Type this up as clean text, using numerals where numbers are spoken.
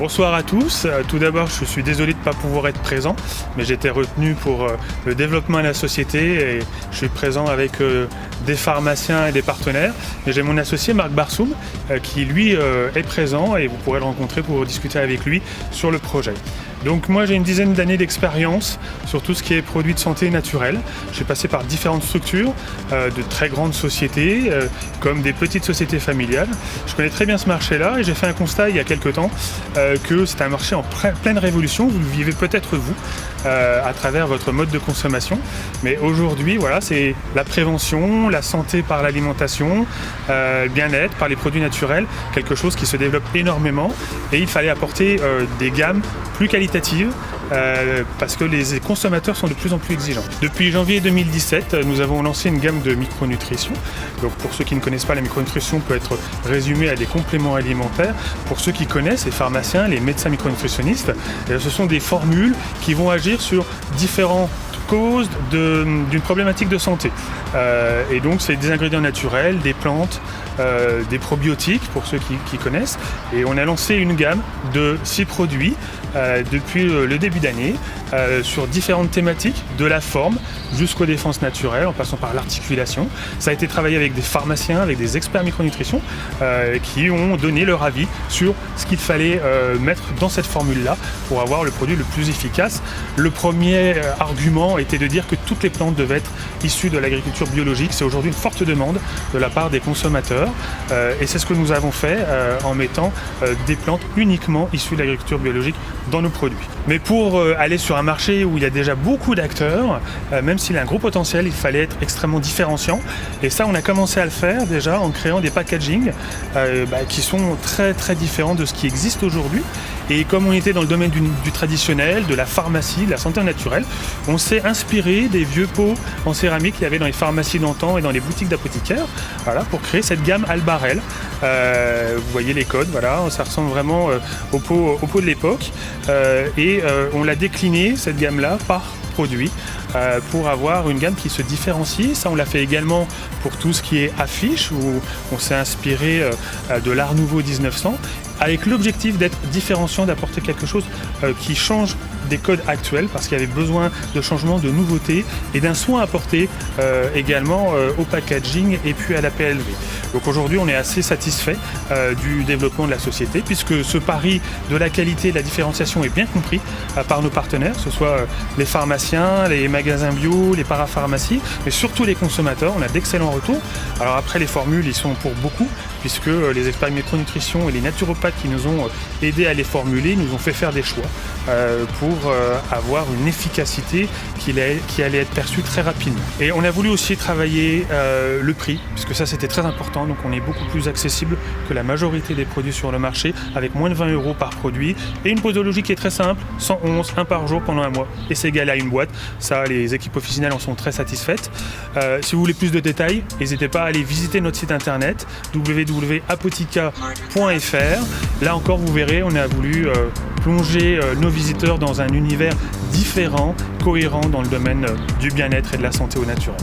Bonsoir à tous. Tout d'abord, je suis désolé de ne pas pouvoir être présent, mais j'ai été retenu pour le développement de la société et je suis présent avec des pharmaciens et des partenaires. Et j'ai mon associé Marc Barsoum qui lui est présent et vous pourrez le rencontrer pour discuter avec lui sur le projet. Donc moi j'ai une dizaine d'années d'expérience sur tout ce qui est produits de santé naturels. J'ai passé par différentes structures, de très grandes sociétés, comme des petites sociétés familiales. Je connais très bien ce marché-là et j'ai fait un constat il y a quelques temps que c'est un marché en pleine révolution. Vous le vivez peut-être vous, à travers votre mode de consommation. Mais aujourd'hui, voilà, c'est la prévention, la santé par l'alimentation, le bien-être par les produits naturels, quelque chose qui se développe énormément et il fallait apporter des gammes plus qualitatives parce que les consommateurs sont de plus en plus exigeants. Depuis janvier 2017, nous avons lancé une gamme de micronutrition. Donc pour ceux qui ne connaissent pas, la micronutrition peut être résumée à des compléments alimentaires. Pour ceux qui connaissent, les pharmaciens, les médecins micronutritionnistes, ce sont des formules qui vont agir sur différentes causes d'une problématique de santé. Et donc c'est des ingrédients naturels, des plantes, des probiotiques pour ceux qui connaissent. Et on a lancé une gamme de 6 produits depuis le début d'année sur différentes thématiques, de la forme jusqu'aux défenses naturelles en passant par l'articulation. Ça a été travaillé avec des pharmaciens, avec des experts micronutrition qui ont donné leur avis sur ce qu'il fallait mettre dans cette formule-là pour avoir le produit le plus efficace. Le premier argument était de dire que toutes les plantes devaient être issues de l'agriculture biologique. C'est aujourd'hui une forte demande de la part des consommateurs et c'est ce que nous avons fait en mettant des plantes uniquement issues de l'agriculture biologique dans nos produits. Mais pour aller sur un marché où il y a déjà beaucoup d'acteurs, même s'il a un gros potentiel, il fallait être extrêmement différenciant. Et ça, on a commencé à le faire déjà en créant des packagings qui sont très très différents de ce qui existe aujourd'hui. Et comme on était dans le domaine du traditionnel, de la pharmacie, de la santé naturelle, on s'est inspiré des vieux pots en céramique qu'il y avait dans les pharmacies d'antan et dans les boutiques d'apothicaires, voilà, pour créer cette gamme Albarel. Vous voyez les codes, voilà, ça ressemble vraiment au pot de l'époque. On l'a décliné, cette gamme-là, par produit pour avoir une gamme qui se différencie. Ça, on l'a fait également pour tout ce qui est affiche, où on s'est inspiré de l'Art Nouveau 1900, avec l'objectif d'être différenciant, d'apporter quelque chose qui change des codes actuels, parce qu'il y avait besoin de changements, de nouveautés et d'un soin apporté également au packaging et puis à la PLV. Donc aujourd'hui, on est assez satisfait du développement de la société, puisque ce pari de la qualité et de la différenciation est bien compris par nos partenaires, que ce soit les pharmaciens, les magasins bio, les parapharmacies, mais surtout les consommateurs. On a d'excellents retours. Alors après, les formules, ils sont pour beaucoup, puisque les experts micronutrition et les naturopathes qui nous ont aidés à les formuler nous ont fait faire des choix pour avoir une efficacité qui allait être perçue très rapidement. Et on a voulu aussi travailler le prix, puisque ça c'était très important, donc on est beaucoup plus accessible que la majorité des produits sur le marché, avec moins de 20 € par produit, et une posologie qui est très simple, 111, 1 par jour pendant un mois, et c'est égal à une boîte. Ça, les équipes officinales en sont très satisfaites. Si vous voulez plus de détails, n'hésitez pas à aller visiter notre site internet www.apothika.fr. Là encore, vous verrez, on a voulu plonger nos visiteurs dans un univers différent, cohérent dans le domaine du bien-être et de la santé au naturel.